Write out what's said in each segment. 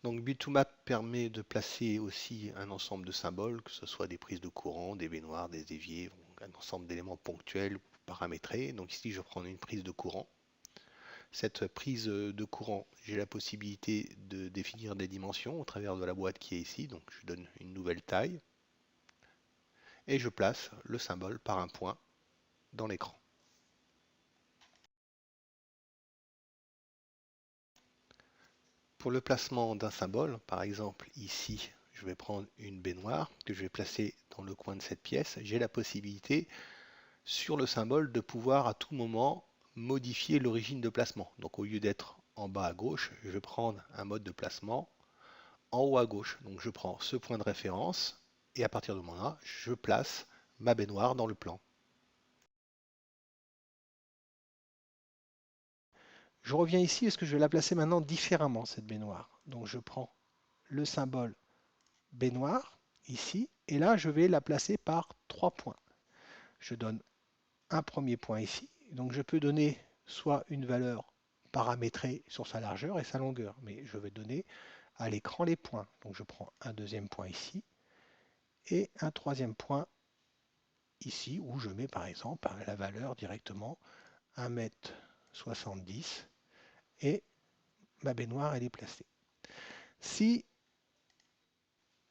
Donc Butomap permet de placer aussi un ensemble de symboles, que ce soit des prises de courant, des baignoires, des éviers, un ensemble d'éléments ponctuels paramétrés. Donc ici, je prends une prise de courant. Cette prise de courant, j'ai la possibilité de définir des dimensions au travers de la boîte qui est ici. Donc je donne une nouvelle taille et je place le symbole par un point dans l'écran. Pour le placement d'un symbole, par exemple ici, je vais prendre une baignoire que je vais placer dans le coin de cette pièce. J'ai la possibilité sur le symbole de pouvoir à tout moment modifier l'origine de placement. Donc au lieu d'être en bas à gauche, je vais prendre un mode de placement en haut à gauche. Donc je prends ce point de référence et à partir de ce moment-là, je place ma baignoire dans le plan. Je reviens ici parce que je vais la placer maintenant différemment, cette baignoire. Donc je prends le symbole baignoire ici, et là je vais la placer par 3 points. Je donne un premier point ici, donc je peux donner soit une valeur paramétrée sur sa largeur et sa longueur, mais je vais donner à l'écran les points. Donc je prends un deuxième point ici, et un troisième point ici, où je mets par exemple la valeur directement 1,70 m, et ma baignoire elle est placée. Si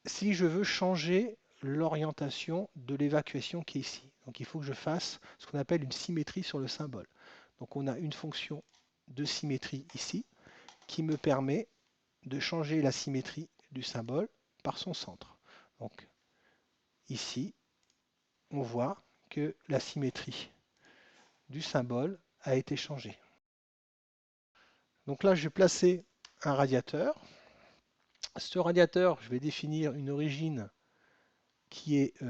je veux changer l'orientation de l'évacuation qui est ici, donc il faut que je fasse ce qu'on appelle une symétrie sur le symbole. Donc on a une fonction de symétrie ici qui me permet de changer la symétrie du symbole par son centre. Donc ici, on voit que la symétrie du symbole a été changée. Donc là, je vais placer un radiateur. Ce radiateur, je vais définir une origine qui est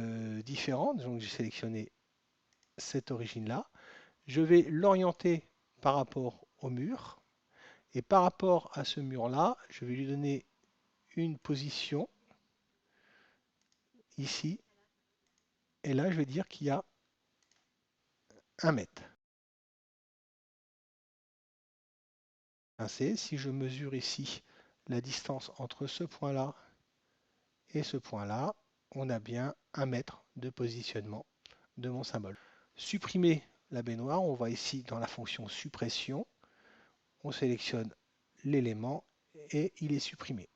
différente. Donc j'ai sélectionné cette origine-là. Je vais l'orienter par rapport au mur. Et par rapport à ce mur-là, je vais lui donner une position ici. Et là, je vais dire qu'il y a 1 mètre. Si je mesure ici la distance entre ce point-là et ce point-là, on a bien 1 mètre de positionnement de mon symbole. Supprimer la baignoire, on va ici dans la fonction suppression, on sélectionne l'élément et il est supprimé.